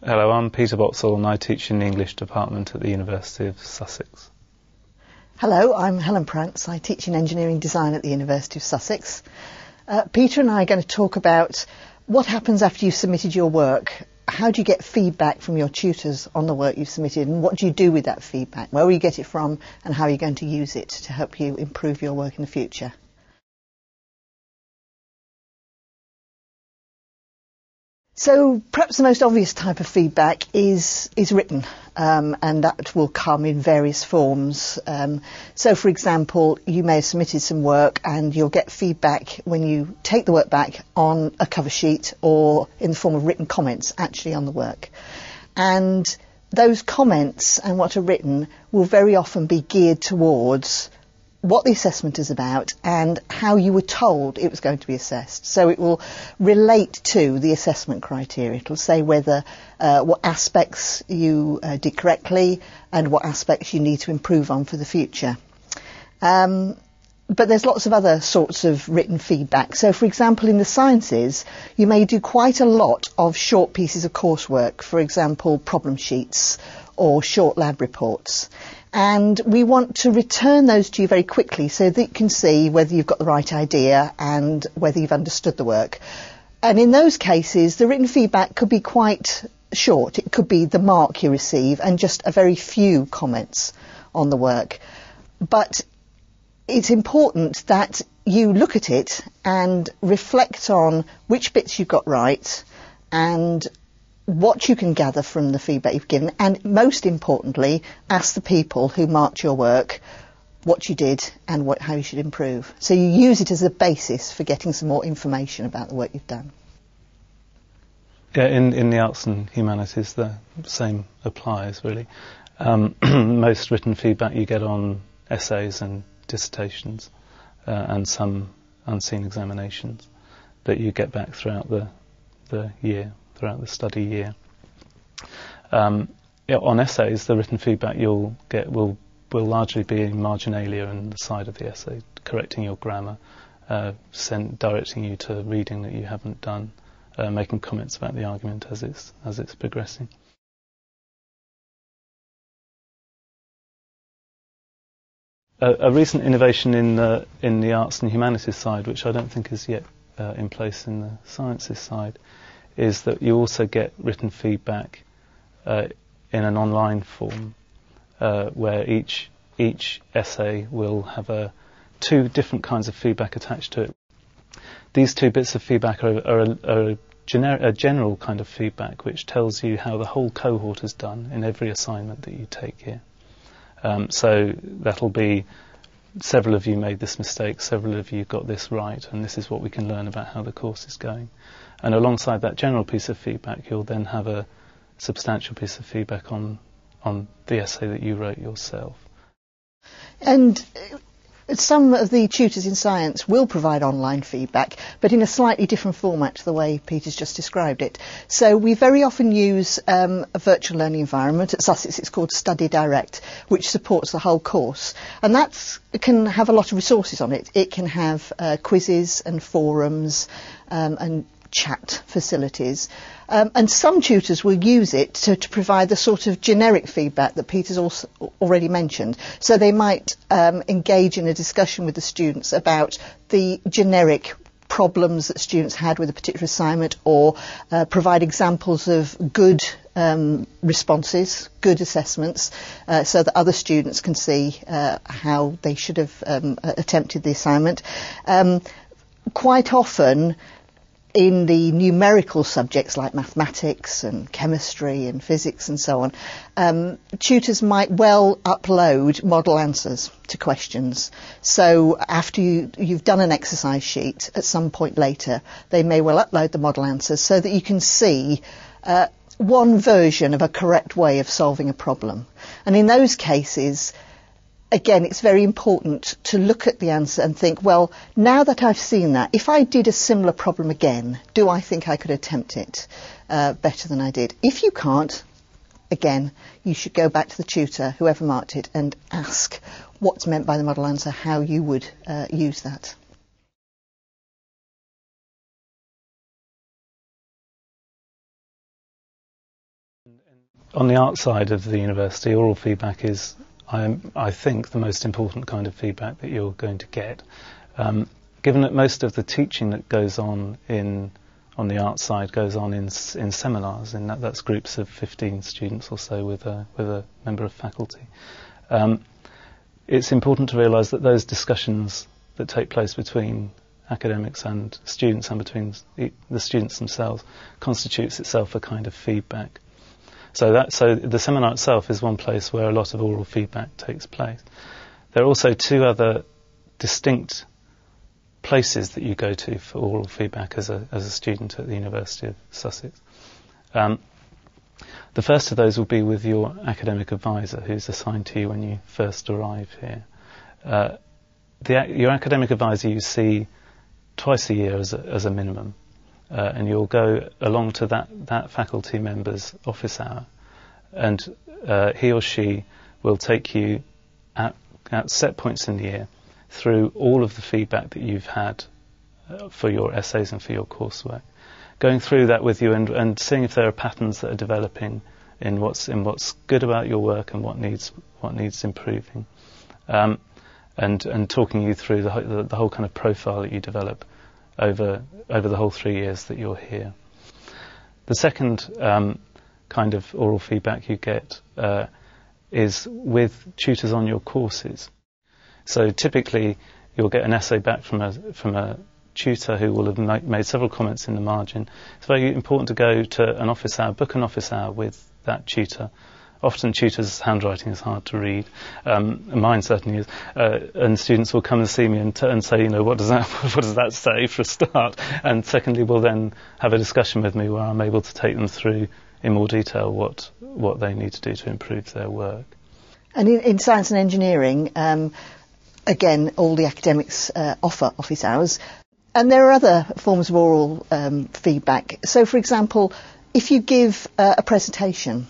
Hello, I'm Peter Boxall and I teach in the English department at the University of Sussex. Hello, I'm Helen Prance. I teach in engineering design at the University of Sussex. Peter and I are going to talk about what happens after you've submitted your work. How do you get feedback from your tutors on the work you've submitted, and what do you do with that feedback? Where will you get it from, and how are you going to use it to help you improve your work in the future? So perhaps the most obvious type of feedback is written, and that will come in various forms. So for example, you may have submitted some work and you'll get feedback when you take the work back on a cover sheet or in the form of written comments actually on the work. And those comments and what are written will very often be geared towards what the assessment is about and how you were told it was going to be assessed. So it will relate to the assessment criteria. It will say whether what aspects you did correctly and what aspects you need to improve on for the future. But there's lots of other sorts of written feedback. So for example, in the sciences, you may do quite a lot of short pieces of coursework, for example, problem sheets or short lab reports. And we want to return those to you very quickly so that you can see whether you've got the right idea and whether you've understood the work. And in those cases, the written feedback could be quite short. It could be the mark you receive and just a very few comments on the work. But it's important that you look at it and reflect on which bits you've got right and what you can gather from the feedback you've given, and most importantly, ask the people who marked your work what you did and how you should improve. So you use it as a basis for getting some more information about the work you've done. Yeah, in the arts and humanities, the same applies really. Most written feedback you get on essays and dissertations and some unseen examinations that you get back throughout the year. Throughout the study year. On essays, the written feedback you'll get will largely be in marginalia and the side of the essay, correcting your grammar, directing you to reading that you haven't done, making comments about the argument as it's progressing. A recent innovation in the arts and humanities side, which I don't think is yet in place in the sciences side, is that you also get written feedback in an online form where each essay will have two different kinds of feedback attached to it. These two bits of feedback are a general kind of feedback which tells you how the whole cohort has done in every assignment that you take here. So that'll be several of you made this mistake, several of you got this right, and this is what we can learn about how the course is going. And alongside that general piece of feedback, you'll then have a substantial piece of feedback on the essay that you wrote yourself. And some of the tutors in science will provide online feedback, but in a slightly different format to the way Peter's just described it. So we very often use a virtual learning environment. At Sussex it's called Study Direct, which supports the whole course. And that can have a lot of resources on it. It can have quizzes and forums and chat facilities. And some tutors will use it to provide the sort of generic feedback that Peter's also already mentioned. So they might engage in a discussion with the students about the generic problems that students had with a particular assignment, or provide examples of good responses, good assessments, so that other students can see how they should have attempted the assignment. Quite often, in the numerical subjects like mathematics and chemistry and physics and so on, tutors might well upload model answers to questions. So after you've done an exercise sheet, at some point later, they may well upload the model answers so that you can see one version of a correct way of solving a problem. And in those cases, again, it's very important to look at the answer and think, well, now that I've seen that, if I did a similar problem again, do I think I could attempt it better than I did? If you can't, again, you should go back to the tutor, whoever marked it, and ask what's meant by the model answer, how you would use that. On the art side of the university, oral feedback is, I think, the most important kind of feedback that you're going to get. Given that most of the teaching that goes on the art side goes on in seminars, and that's groups of 15 students or so with a member of faculty. It's important to realise that those discussions that take place between academics and students, and between the students themselves, constitutes itself a kind of feedback. So the seminar itself is one place where a lot of oral feedback takes place. There are also two other distinct places that you go to for oral feedback as a student at the University of Sussex. The first of those will be with your academic advisor, who's assigned to you when you first arrive here. Your academic advisor you see twice a year as a minimum, and you'll go along to that faculty member's office hour, and he or she will take you at set points in the year through all of the feedback that you've had for your essays and for your coursework, going through that with you and seeing if there are patterns that are developing in what's good about your work and what needs improving, and talking you through the whole kind of profile that you develop over the whole 3 years that you're here. The second kind of oral feedback you get is with tutors on your courses. So typically you'll get an essay back from a tutor who will have made several comments in the margin. It's very important to go to an office hour, book an office hour with that tutor. Often tutors' handwriting is hard to read, mine certainly is, and students will come and see me and say, what does that say for a start? And secondly, will then have a discussion with me where I'm able to take them through in more detail what they need to do to improve their work. And in science and engineering, again, all the academics offer office hours, and there are other forms of oral feedback. So, for example, if you give a presentation,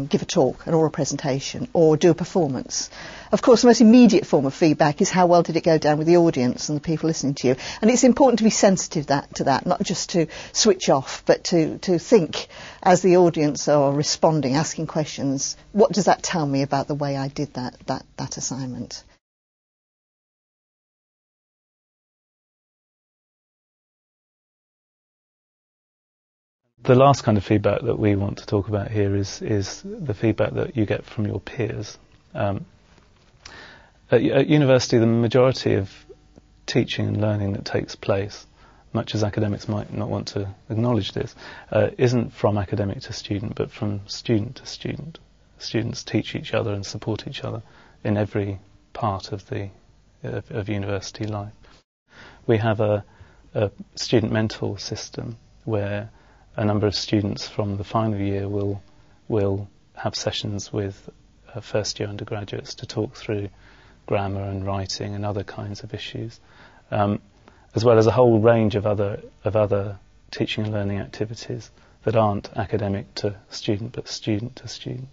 give a talk, an oral presentation, or do a performance. Of course, the most immediate form of feedback is how well did it go down with the audience and the people listening to you. And it's important to be sensitive to that, not just to switch off, but to think as the audience are responding, asking questions, what does that tell me about the way I did that assignment? The last kind of feedback that we want to talk about here is the feedback that you get from your peers. At university, the majority of teaching and learning that takes place, much as academics might not want to acknowledge this, isn't from academic to student, but from student to student. Students teach each other and support each other in every part of university life. We have a student mentor system where a number of students from the final year will have sessions with first-year undergraduates to talk through grammar and writing and other kinds of issues, as well as a whole range of other teaching and learning activities that aren't academic to student, but student to student.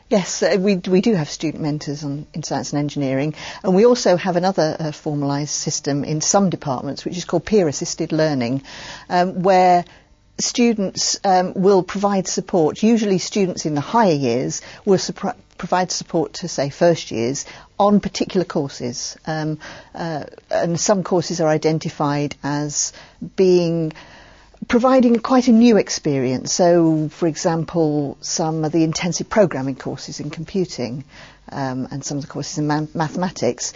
Yes, we do have student mentors in science and engineering, and we also have another formalised system in some departments, which is called peer-assisted learning, where students will provide support. Usually students in the higher years will provide support to, say, first years on particular courses. And some courses are identified as providing quite a new experience. So, for example, some of the intensive programming courses in computing and some of the courses in mathematics,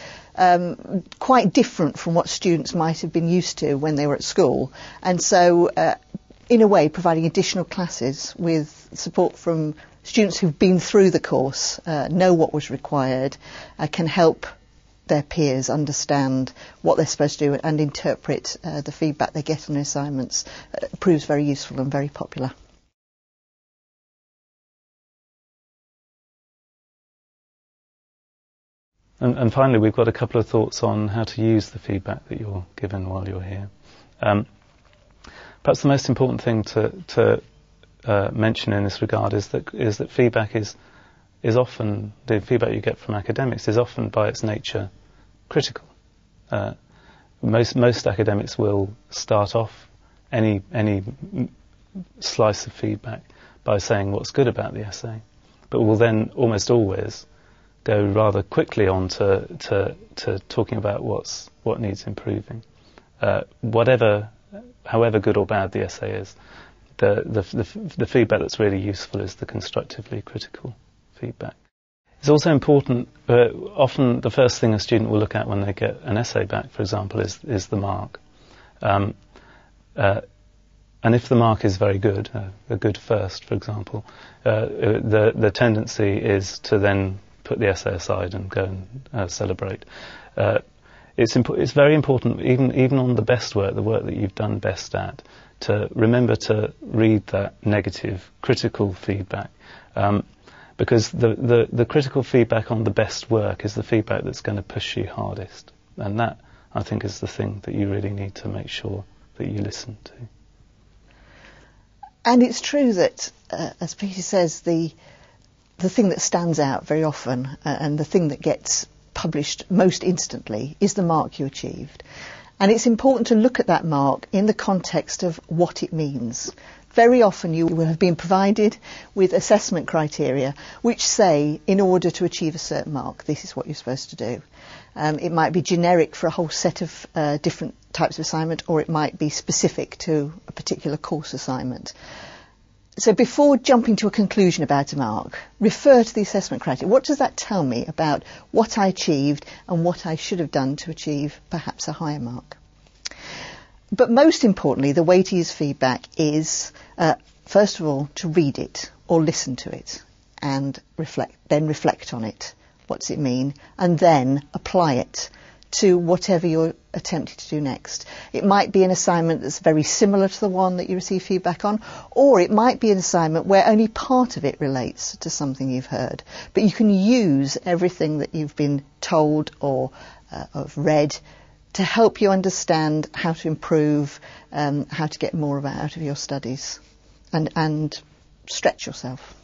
quite different from what students might have been used to when they were at school. And so in a way, providing additional classes with support from students who've been through the course, know what was required, can help their peers understand what they're supposed to do and interpret the feedback they get on the assignments, proves very useful and very popular. And finally, we've got a couple of thoughts on how to use the feedback that you're given while you're here. Perhaps the most important thing to mention in this regard is that feedback is often, the feedback you get from academics is often by its nature critical. Most academics will start off any slice of feedback by saying what's good about the essay, but will then almost always go rather quickly on to talking about what needs improving. However good or bad the essay is, the feedback that's really useful is the constructively critical feedback. It's also important, often the first thing a student will look at when they get an essay back, for example, is the mark. And if the mark is very good, a good first, for example, the tendency is to then put the essay aside and go and celebrate. It's very important, even on the best work, the work that you've done best at, to remember to read that negative, critical feedback. Because the critical feedback on the best work is the feedback that's going to push you hardest. And that, I think, is the thing that you really need to make sure that you listen to. And it's true that, as Peter says, the thing that stands out very often and the thing that gets published most instantly is the mark you achieved. And it's important to look at that mark in the context of what it means. Very often you will have been provided with assessment criteria which say, in order to achieve a certain mark, this is what you're supposed to do. It might be generic for a whole set of different types of assignment, or it might be specific to a particular course assignment. So before jumping to a conclusion about a mark, refer to the assessment criteria. What does that tell me about what I achieved and what I should have done to achieve perhaps a higher mark? But most importantly, the way to use feedback is, first of all, to read it or listen to it and reflect on it. What does it mean? And then apply it to whatever you're attempting to do next. It might be an assignment that's very similar to the one that you receive feedback on, or it might be an assignment where only part of it relates to something you've heard. But you can use everything that you've been told or have read to help you understand how to improve, how to get more out of your studies and stretch yourself.